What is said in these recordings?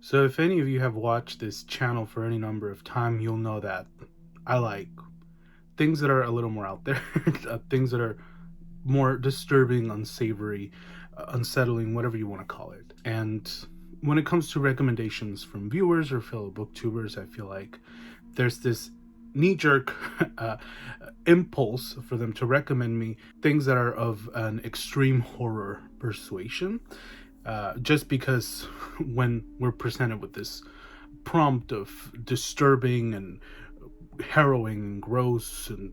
So if any of you have watched this channel for any number of time, you'll know that I like things that are a little more out there, things that are more disturbing, unsavory, unsettling, whatever you want to call it. And when it comes to recommendations from viewers or fellow booktubers, I feel like there's this knee-jerk impulse for them to recommend me things that are of an extreme horror persuasion, just because when we're presented with this prompt of disturbing and harrowing and gross and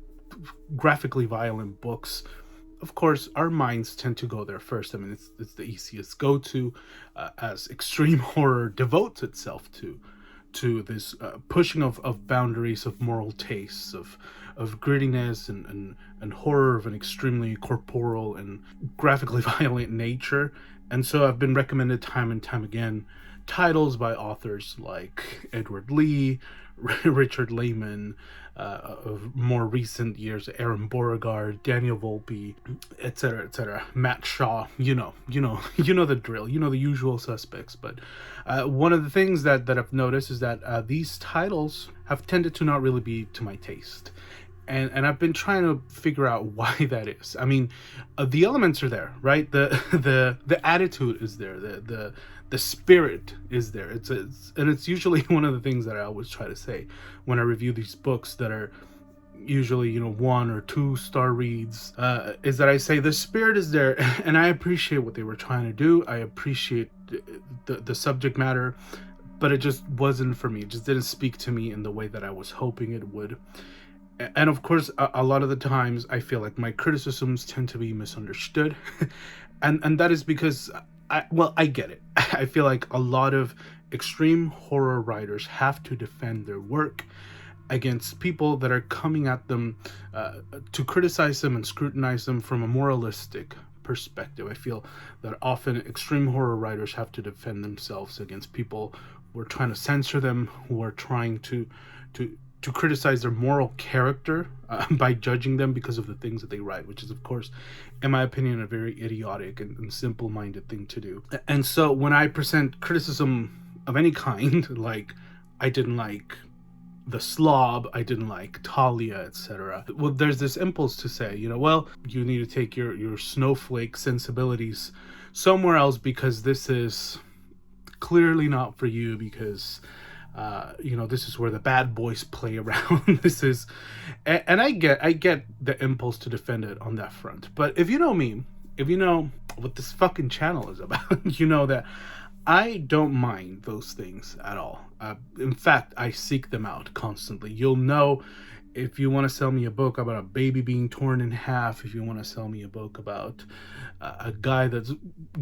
graphically violent books, of course our minds tend to go there first. I mean, it's the easiest go-to, as extreme horror devotes itself to this pushing of boundaries, of moral tastes, of grittiness and horror of an extremely corporal and graphically violent nature. And so I've been recommended time and time again titles by authors like Edward Lee, Richard Lehman, of more recent years, Aaron Beauregard, Daniel Volpe, etc., Matt Shaw. You know the drill. You know the usual suspects. But one of the things that I've noticed is that these titles have tended to not really be to my taste. And I've been trying to figure out why that is. I mean, the elements are there, right? The attitude is there. The spirit is there. It's usually one of the things that I always try to say when I review these books that are usually 1 or 2 star reads, is that I say the spirit is there, and I appreciate what they were trying to do. I appreciate the subject matter, but it just wasn't for me. It just didn't speak to me in the way that I was hoping it would. And of course, a lot of the times I feel like my criticisms tend to be misunderstood. and that is because, I get it. I feel like a lot of extreme horror writers have to defend their work against people that are coming at them to criticize them and scrutinize them from a moralistic perspective. I feel that often extreme horror writers have to defend themselves against people who are trying to censor them, who are trying to criticize their moral character by judging them because of the things that they write, which is, of course, in my opinion, a very idiotic and simple-minded thing to do. And so when I present criticism of any kind, like I didn't like The Slob, I didn't like Talia, etc., well, there's this impulse to say, well, you need to take your snowflake sensibilities somewhere else, because this is clearly not for you, because this is where the bad boys play around. This is, and I get the impulse to defend it on that front. But if you know me, if you know what this fucking channel is about, you know that I don't mind those things at all. In fact, I seek them out constantly. You'll know if you want to sell me a book about a baby being torn in half, if you want to sell me a book about a guy that's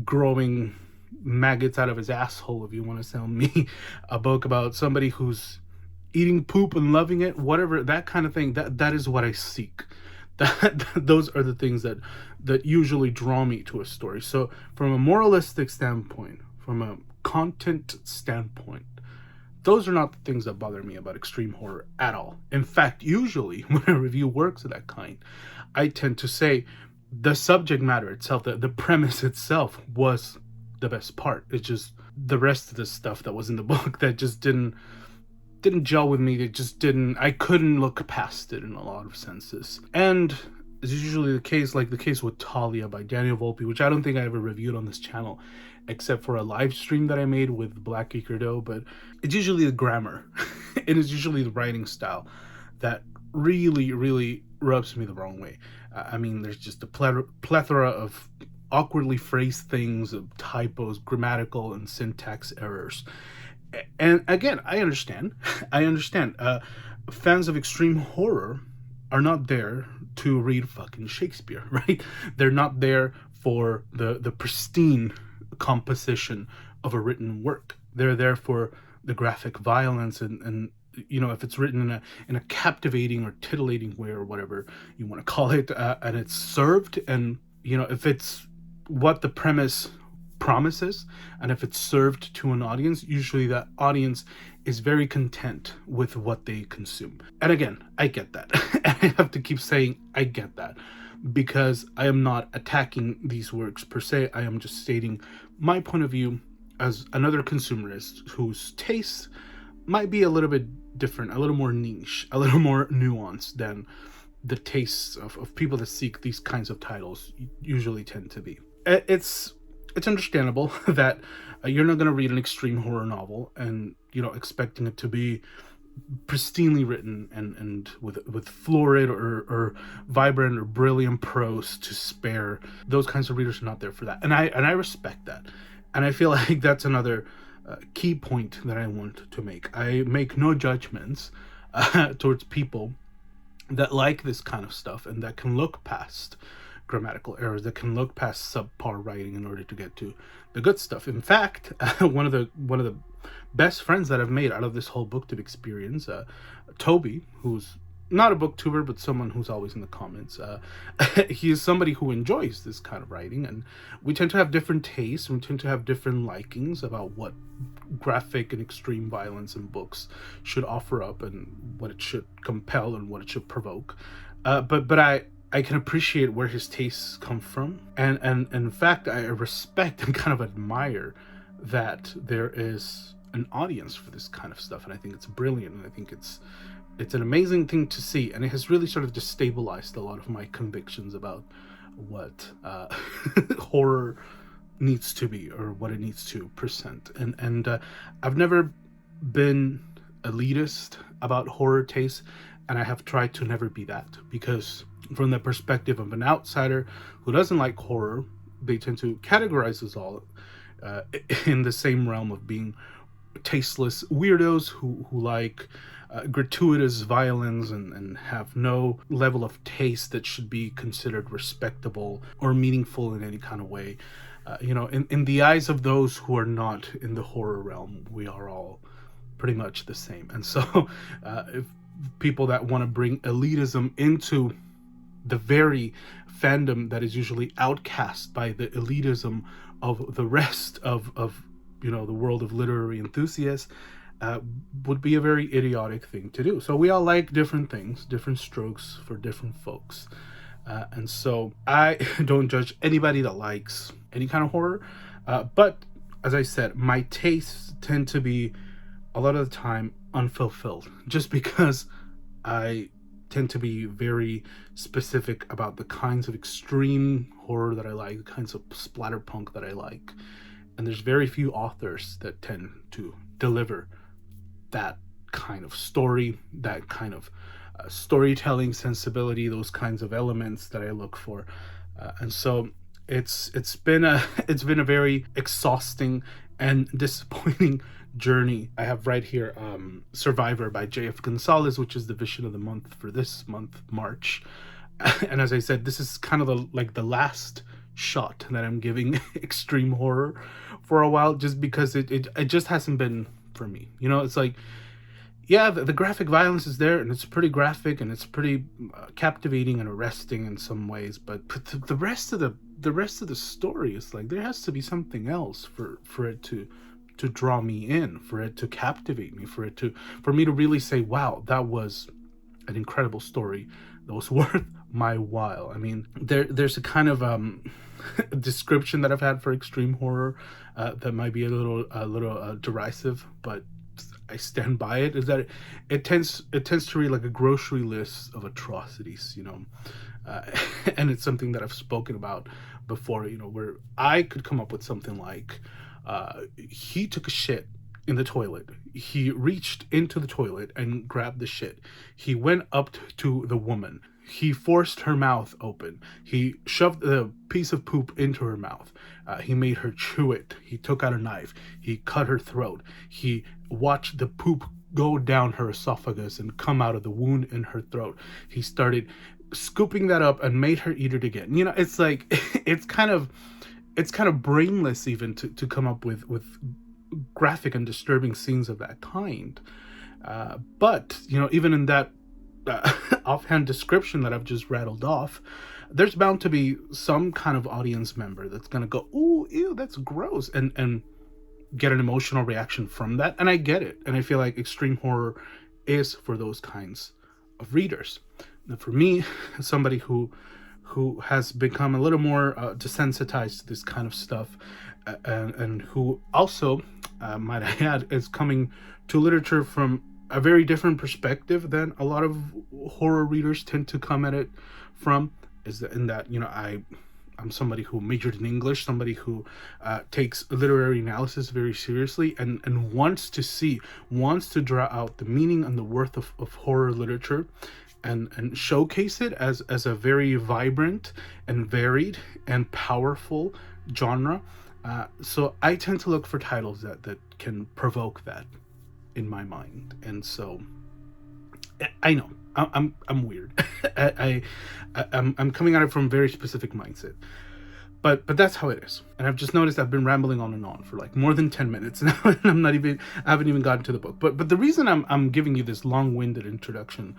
growing maggots out of his asshole, if you want to sell me a book about somebody who's eating poop and loving it, whatever, that kind of thing, that is what I seek. Those are the things that usually draw me to a story. So from a moralistic standpoint, from a content standpoint, those are not the things that bother me about extreme horror at all. In fact, usually when I review works of that kind, I tend to say the subject matter itself, the premise itself was the best part. It's just the rest of the stuff that was in the book that just didn't gel with me. It just didn't, I couldn't look past it in a lot of senses. And it's usually the case, like the case with Talia by Daniel Volpe, which I don't think I ever reviewed on this channel except for a live stream that I made with Black Icardo. But it's usually the grammar it is usually the writing style that really rubs me the wrong way. I mean, there's just a plethora of awkwardly phrased things, of typos, grammatical and syntax errors. And again, I understand. Fans of extreme horror are not there to read fucking Shakespeare, right? They're not there for the pristine composition of a written work. They're there for the graphic violence and if it's written in a captivating or titillating way, or whatever you want to call it, and it's served, and if it's what the premise promises, and if it's served to an audience, usually that audience is very content with what they consume. And again, I get that. I have to keep saying I get that, because I am not attacking these works per se. I am just stating my point of view as another consumerist whose tastes might be a little bit different, a little more niche, a little more nuanced than the tastes of people that seek these kinds of titles usually tend to be. It's understandable that you're not going to read an extreme horror novel and expecting it to be pristinely written and with florid or vibrant or brilliant prose to spare. Those kinds of readers are not there for that, and I respect that, and I feel like that's another key point that I want to make. I make no judgments towards people that like this kind of stuff and that can look past grammatical errors, that can look past subpar writing in order to get to the good stuff. In fact, one of the best friends that I've made out of this whole booktube experience, Toby, who's not a booktuber but someone who's always in the comments, he is somebody who enjoys this kind of writing, and we tend to have different tastes, we tend to have different likings about what graphic and extreme violence in books should offer up and what it should compel and what it should provoke. But I can appreciate where his tastes come from, and in fact I respect and kind of admire that there is an audience for this kind of stuff, and I think it's brilliant, and I think it's an amazing thing to see, and it has really sort of destabilized a lot of my convictions about what horror needs to be or what it needs to present. And I've never been elitist about horror taste, and I have tried to never be that, because from the perspective of an outsider who doesn't like horror, they tend to categorize us all in the same realm of being tasteless weirdos who like gratuitous violence and have no level of taste that should be considered respectable or meaningful in any kind of way. In the eyes of those who are not in the horror realm, we are all pretty much the same. And so if people that want to bring elitism into the very fandom that is usually outcast by the elitism of the rest of the world of literary enthusiasts, would be a very idiotic thing to do. So we all like different things, different strokes for different folks. And so I don't judge anybody that likes any kind of horror. But as I said, my tastes tend to be a lot of the time unfulfilled, just because I tend to be very specific about the kinds of extreme horror that I like, the kinds of splatterpunk that I like. And there's very few authors that tend to deliver that kind of story, that kind of storytelling sensibility, those kinds of elements that I look for. And so it's been a very exhausting and disappointing journey. I have right here Survivor by J.F. Gonzalez, which is the vision of the month for this month, March. And as I said, this is kind of the last shot that I'm giving extreme horror for a while, just because it just hasn't been for me. It's like, yeah, the graphic violence is there, and it's pretty graphic, and it's pretty captivating and arresting in some ways, but the rest of the story is like, there has to be something else for it to draw me in, for it to captivate me, for me to really say, wow, that was an incredible story that was worth my while. I mean, there's a kind of description that I've had for extreme horror that might be a little derisive, but I stand by it, is that it tends to read like a grocery list of atrocities, and it's something that I've spoken about before, where I could come up with something like, he took a shit in the toilet. He reached into the toilet and grabbed the shit. He went up to the woman. He forced her mouth open. He shoved the piece of poop into her mouth. He made her chew it. He took out a knife. He cut her throat. He watched the poop go down her esophagus and come out of the wound in her throat. He started scooping that up and made her eat it again. It's like, it's kind of brainless even to come up with graphic and disturbing scenes of that kind. But even in that offhand description that I've just rattled off, there's bound to be some kind of audience member that's gonna go, "Ooh, ew, that's gross," and get an emotional reaction from that. And I get it, and I feel like extreme horror is for those kinds of readers. And for me, somebody who has become a little more desensitized to this kind of stuff, and who also, might I add, is coming to literature from a very different perspective than a lot of horror readers tend to come at it from. Is that in that, I'm somebody who majored in English, somebody who takes literary analysis very seriously, and wants to draw out the meaning and the worth of horror literature, and showcase it as a very vibrant and varied and powerful genre. So I tend to look for titles that can provoke that in my mind. And so I know I'm weird. I'm coming at it from a very specific mindset. But that's how it is. And I've just noticed I've been rambling on and on for like more than 10 minutes now, and I haven't even gotten to the book. But the reason I'm giving you this long-winded introduction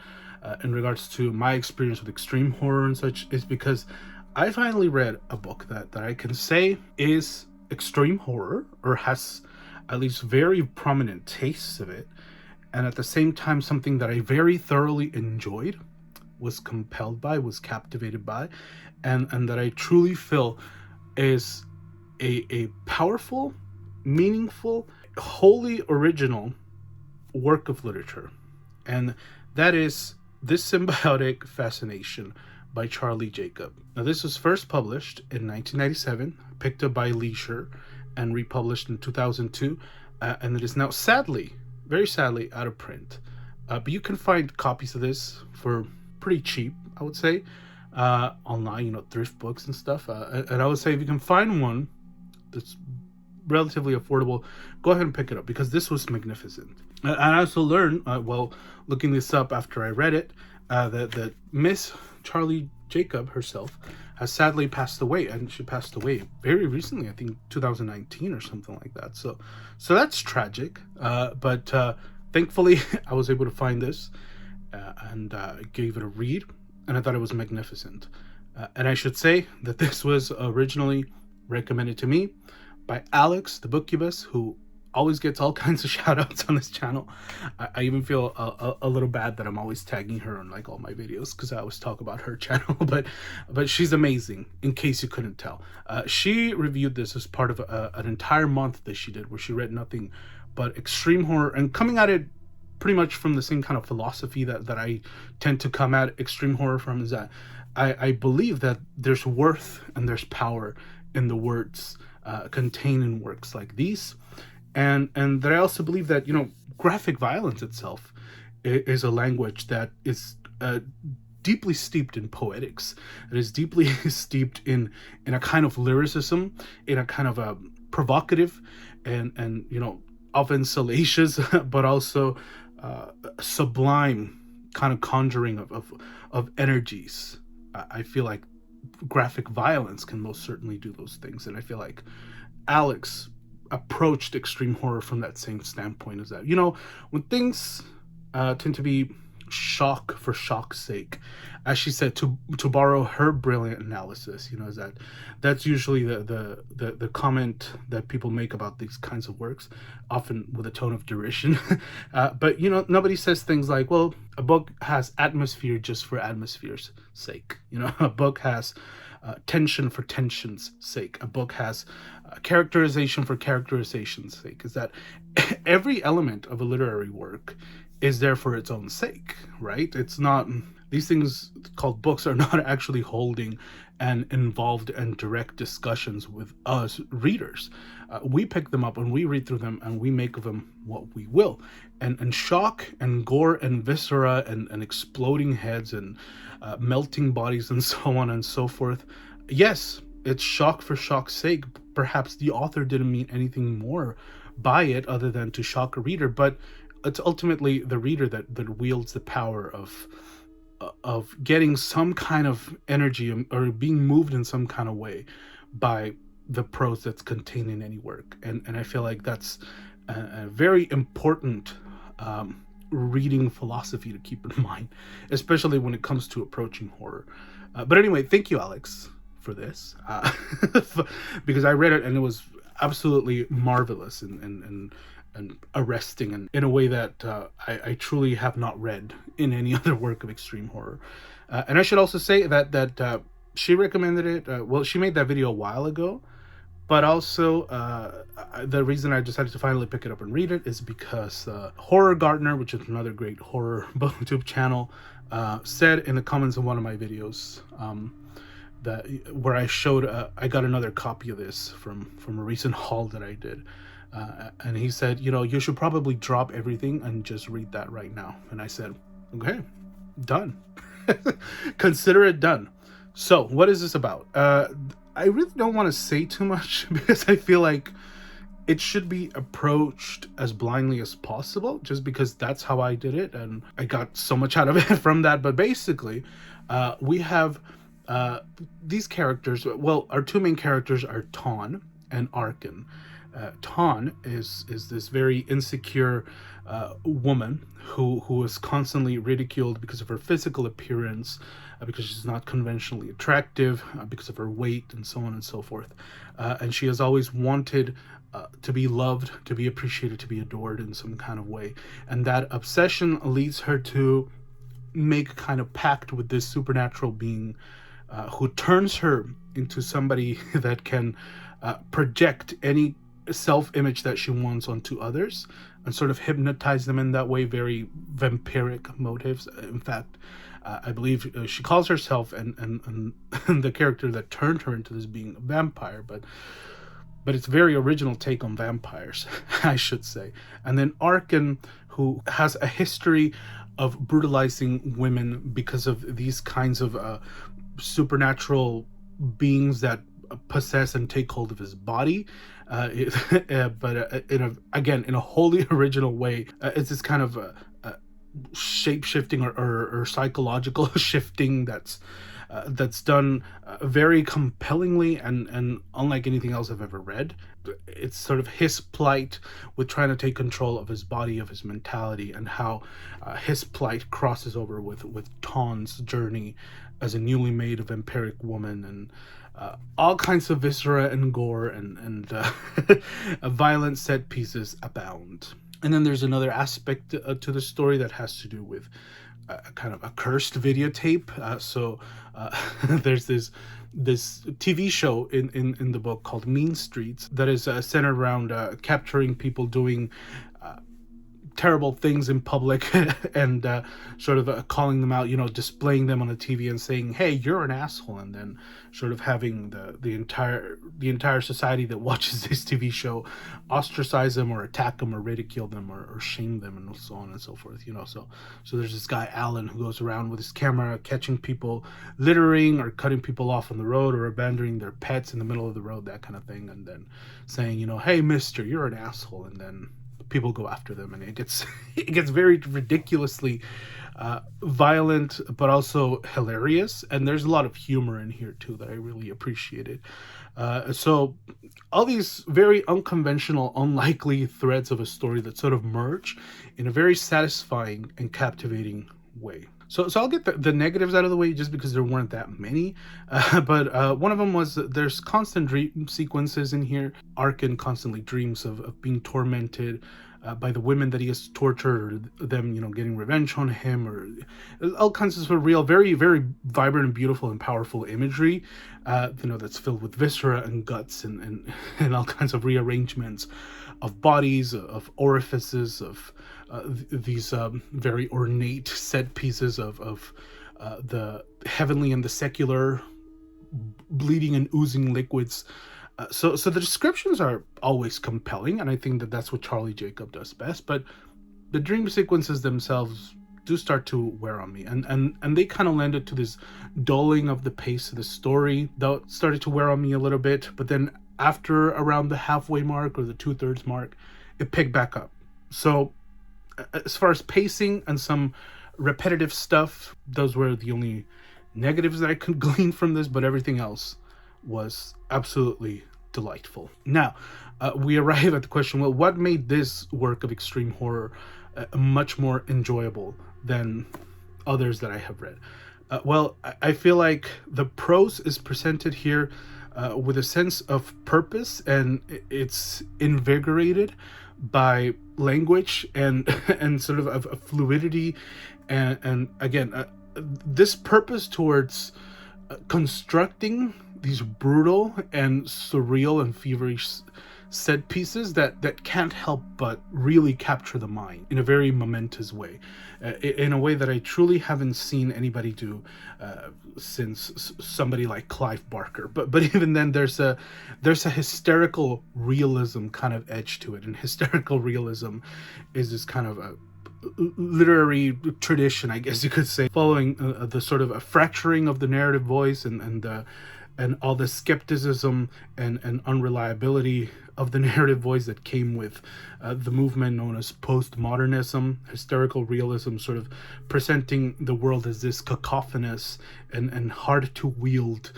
in regards to my experience with extreme horror and such is because I finally read a book that I can say is extreme horror, or has at least very prominent tastes of it, and at the same time something that I very thoroughly enjoyed, was compelled by, was captivated by, and that I truly feel is a powerful, meaningful, wholly original work of literature. And that is This Symbiotic Fascination by Charlee Jacob. Now, this was first published in 1997, picked up by Leisure, and republished in 2002, and it is now very sadly, out of print. But you can find copies of this for pretty cheap, I would say, online, thrift books and stuff. And I would say if you can find one that's relatively affordable, go ahead and pick it up, because this was magnificent. And I also learned, while looking this up after I read it, that Miss Charlee Jacob herself has sadly passed away, and she passed away very recently, I think 2019 or something like that. So that's tragic. But thankfully, I was able to find this and gave it a read, and I thought it was magnificent. And I should say that this was originally recommended to me by Alex, the Bookubus, who always gets all kinds of shout outs on this channel. I even feel a little bad that I'm always tagging her on like all my videos, because I always talk about her channel, but she's amazing, in case you couldn't tell. She reviewed this as part of an entire month that she did, where she read nothing but extreme horror, and coming at it pretty much from the same kind of philosophy that I tend to come at extreme horror from, is that I believe that there's worth and there's power in the words contained in works like these. And that I also believe that, graphic violence itself is a language that is deeply steeped in poetics. It is deeply steeped in a kind of lyricism, in a kind of a provocative and often salacious, but also sublime kind of conjuring of energies. I feel like graphic violence can most certainly do those things. And I feel like Alex approached extreme horror from that same standpoint, as that, when things tend to be shock for shock's sake, as she said, to borrow her brilliant analysis, is that's usually the comment that people make about these kinds of works, often with a tone of derision. But nobody says things like, well, a book has atmosphere just for atmosphere's sake. A book has tension for tension's sake. A book has characterization for characterization's sake. Is that every element of a literary work is there for its own sake, right? It's not, these things called books are not actually holding and involved and direct discussions with us readers. We pick them up and we read through them and we make of them what we will. And shock and gore and viscera and exploding heads and melting bodies and so on and so forth. Yes, it's shock for shock's sake. Perhaps the author didn't mean anything more by it other than to shock a reader, but it's ultimately the reader that wields the power of getting some kind of energy or being moved in some kind of way by the prose that's contained in any work. And I feel like that's a very important reading philosophy to keep in mind, especially when it comes to approaching horror. But anyway, thank you, Alex, for this, because I read it and it was absolutely marvelous and arresting, and in a way that I truly have not read in any other work of extreme horror. And I should also say that she recommended it. Well, she made that video a while ago, But also, the reason I decided to finally pick it up and read it is because Horror Gardener, which is another great horror YouTube channel, said in the comments of one of my videos that where I showed I got another copy of this from a recent haul that I did, and he said, you know, you should probably drop everything and just read that right now. And I said, okay, done. Consider it done. So what is this about? I really don't want to say too much because I feel like it should be approached as blindly as possible, just because that's how I did it and I got so much out of it from that. But basically, we have these characters. Well, our two main characters are Tawn and Arkin. Tawn is this very insecure woman who is constantly ridiculed because of her physical appearance, because she's not conventionally attractive, because of her weight, and so on and so forth. And she has always wanted to be loved, to be appreciated, to be adored in some kind of way. And that obsession leads her to make a kind of pact with this supernatural being who turns her into somebody that can project any self-image that she wants onto others and sort of hypnotize them in that way, very vampiric motives. In fact, I believe she calls herself and the character that turned her into this being a vampire, but it's a very original take on vampires, I should say. And then Arkin, who has a history of brutalizing women because of these kinds of supernatural beings that possess and take hold of his body, but in a wholly original way. It's this kind of shape-shifting or psychological shifting that's done very compellingly and unlike anything else I've ever read. It's sort of his plight with trying to take control of his body, of his mentality, and how his plight crosses over with Tawn's journey as a newly made vampiric woman, and all kinds of viscera and gore and violent set pieces abound. And then there's another aspect to the story that has to do with kind of a cursed videotape. So there's this TV show in the book called Mean Streets that is centered around capturing people doing terrible things in public and sort of calling them out, you know, displaying them on the TV and saying, hey, you're an asshole, and then sort of having the entire society that watches this TV show ostracize them or attack them or ridicule them or shame them and so on and so forth, you know. So there's this guy Alan who goes around with his camera catching people littering or cutting people off on the road or abandoning their pets in the middle of the road, that kind of thing, and then saying, you know, hey mister, you're an asshole, and then people go after them, and it gets very ridiculously violent, but also hilarious. And there's a lot of humor in here too that I really appreciated. So all these very unconventional, unlikely threads of a story that sort of merge in a very satisfying and captivating way. So I'll get the negatives out of the way just because there weren't that many. But one of them was that there's constant dream sequences in here. Arkin constantly dreams of being tormented by the women that he has tortured, or them, you know, getting revenge on him, or all kinds of sort of real, very, very vibrant and beautiful and powerful imagery, you know, that's filled with viscera and guts and all kinds of rearrangements of bodies, of orifices, of these very ornate set pieces of the heavenly and the secular, bleeding and oozing liquids. So the descriptions are always compelling, and I think that's what Charlee Jacob does best. But the dream sequences themselves do start to wear on me, and they kind of lend it to this dulling of the pace of the story that started to wear on me a little bit. But then after around the halfway mark or the 2/3 mark, it picked back up. So as far as pacing and some repetitive stuff, those were the only negatives that I could glean from this, but everything else was absolutely delightful. Now, we arrive at the question, well, what made this work of extreme horror much more enjoyable than others that I have read? Well, I feel like the prose is presented here with a sense of purpose, and it's invigorated by language and and sort of a fluidity, and again, this purpose towards constructing these brutal and surreal and feverish set pieces that can't help but really capture the mind in a very momentous way, in a way that I truly haven't seen anybody do since somebody like Clive Barker. But even then, there's a hysterical realism kind of edge to it, and hysterical realism is this kind of a literary tradition, I guess you could say, following the sort of a fracturing of the narrative voice and all the skepticism and unreliability of the narrative voice that came with the movement known as postmodernism. Hysterical realism sort of presenting the world as this cacophonous and hard to wield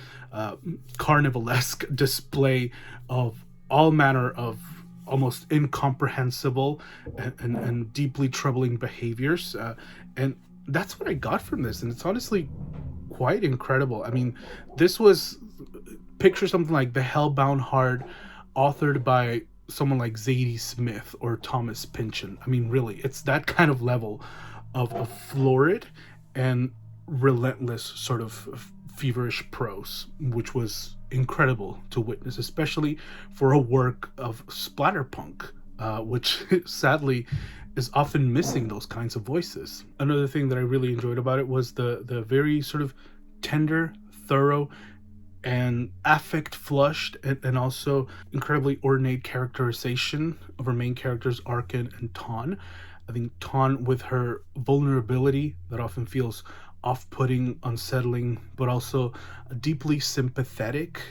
carnivalesque display of all manner of almost incomprehensible and deeply troubling behaviors. And that's what I got from this. And it's honestly quite incredible. I mean, this was, picture something like The Hellbound Heart, authored by someone like Zadie Smith or Thomas Pynchon. I mean, really, it's that kind of level of florid and relentless sort of feverish prose, which was incredible to witness, especially for a work of splatterpunk, which sadly is often missing those kinds of voices. Another thing that I really enjoyed about it was the very sort of tender, thorough, and affect flushed and also incredibly ornate characterization of our main characters, Arkin and Ton. I think Ton, with her vulnerability that often feels off-putting, unsettling, but also deeply sympathetic,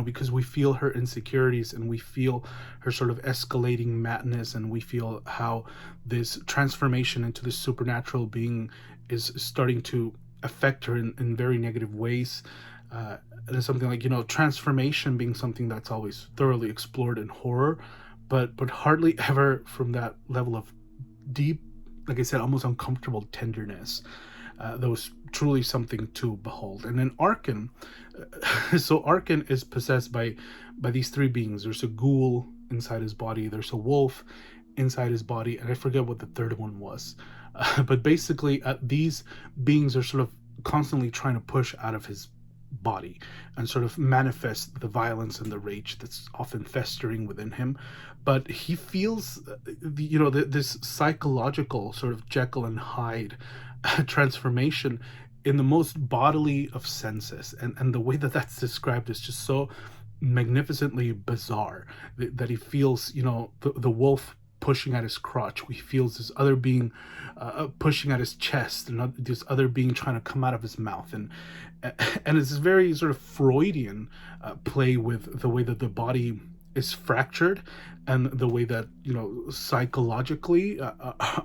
because we feel her insecurities and we feel her sort of escalating madness, and we feel how this transformation into this supernatural being is starting to affect her in very negative ways. And it's something like, transformation being something that's always thoroughly explored in horror, but hardly ever from that level of deep, like I said, almost uncomfortable tenderness. That was truly something to behold. And then Arkin, so Arkin is possessed by these three beings. There's a ghoul inside his body, there's a wolf inside his body, and I forget what the third one was. But basically, these beings are sort of constantly trying to push out of his body and sort of manifest the violence and the rage that's often festering within him. But he feels this psychological sort of Jekyll and Hyde transformation in the most bodily of senses, and the way that that's described is just so magnificently bizarre that he feels the wolf pushing at his crotch. He feels this other being pushing at his chest, and this other being trying to come out of his mouth, and it's this very sort of Freudian play with the way that the body is fractured and the way that psychologically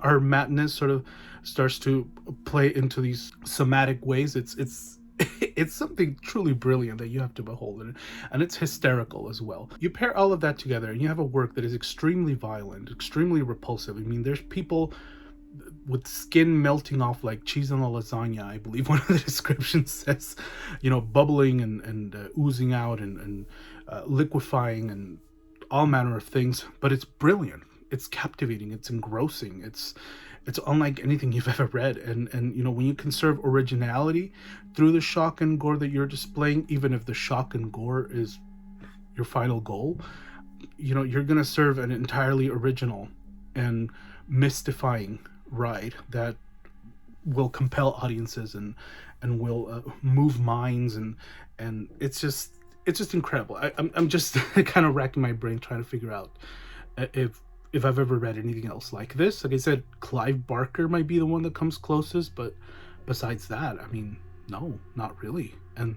our madness sort of starts to play into these somatic ways. It's something truly brilliant that you have to behold, and it's hysterical as well. You pair all of that together and you have a work that is extremely violent, extremely repulsive. I mean, there's people with skin melting off like cheese on a lasagna, I believe one of the descriptions says, bubbling and oozing out and liquefying and all manner of things. But it's brilliant, it's captivating, it's engrossing, it's unlike anything you've ever read. And when you conserve originality through the shock and gore that you're displaying, even if the shock and gore is your final goal, you're gonna serve an entirely original and mystifying ride that will compel audiences and will move minds, and it's just incredible. I'm just kind of racking my brain trying to figure out if I've ever read anything else like this. Like I said, Clive Barker might be the one that comes closest, but besides that, I mean, no, not really. And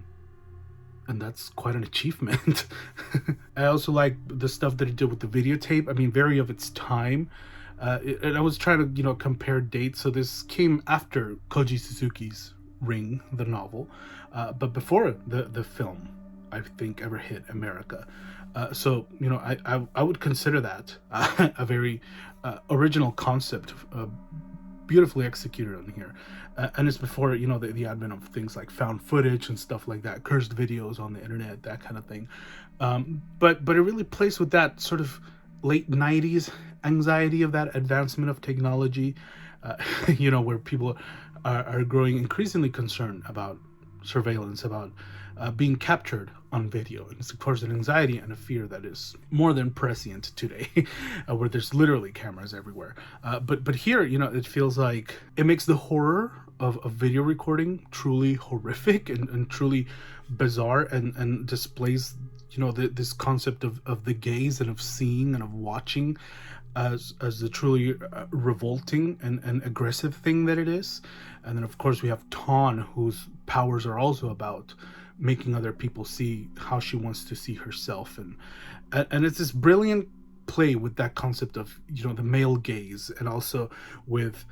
that's quite an achievement. I also like the stuff that he did with the videotape. I mean, very of its time. And I was trying to, compare dates. So this came after Koji Suzuki's Ring, the novel, but before the film, I think, ever hit America. So I would consider that a very original concept, beautifully executed on here, and it's before the advent of things like found footage and stuff like that, cursed videos on the internet, that kind of thing. But it really plays with that sort of late 90s anxiety of that advancement of technology, where people are growing increasingly concerned about surveillance, about being captured on video. And it's, of course, an anxiety and a fear that is more than prescient today, where there's literally cameras everywhere. But here, it feels like it makes the horror of video recording truly horrific and truly bizarre, and displays, this concept of the gaze and of seeing and of watching as the truly revolting and aggressive thing that it is. And then, of course, we have Tawn, whose powers are also about making other people see how she wants to see herself, and it's this brilliant play with that concept of the male gaze, and also with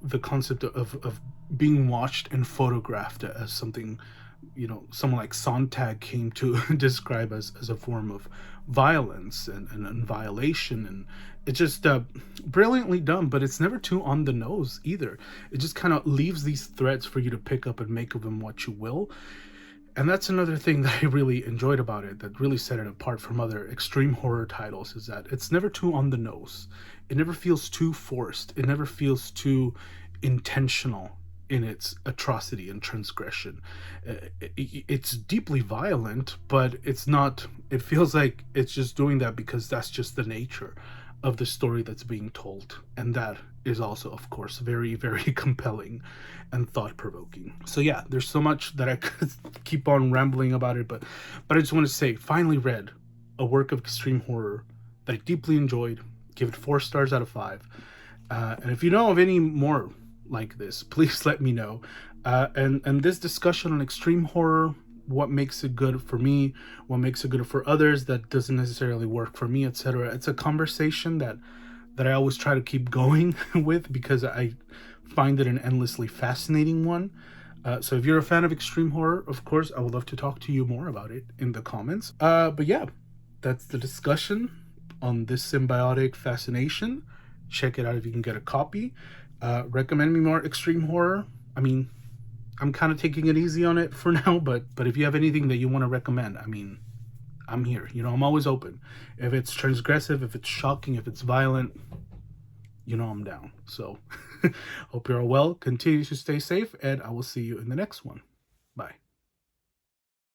the concept of being watched and photographed as something someone like Sontag came to describe as a form of violence and violation. And it's just brilliantly done, but it's never too on the nose either. It just kind of leaves these threads for you to pick up and make of them what you will. And that's another thing that I really enjoyed about it, that really set it apart from other extreme horror titles, is that it's never too on the nose. It never feels too forced. It never feels too intentional in its atrocity and transgression. It's deeply violent, but it's not. It feels like it's just doing that because that's just the nature of the story that's being told. And that is also, of course, very, very compelling and thought-provoking. So yeah, there's so much that I could keep on rambling about it, but I just want to say, finally read a work of extreme horror that I deeply enjoyed. Give it 4 stars out of 5. And if you know of any more like this, please let me know. And this discussion on extreme horror, what makes it good for me, what makes it good for others that doesn't necessarily work for me, etc. It's a conversation that I always try to keep going with, because I find it an endlessly fascinating one. So if you're a fan of extreme horror, of course, I would love to talk to you more about it in the comments. But yeah, that's the discussion on This Symbiotic Fascination. Check it out if you can get a copy. Recommend me more extreme horror. I mean, I'm kind of taking it easy on it for now, but if you have anything that you want to recommend, I mean, I'm here. I'm always open. If it's transgressive, if it's shocking, if it's violent, I'm down. So hope you're all well. Continue to stay safe, and I will see you in the next one.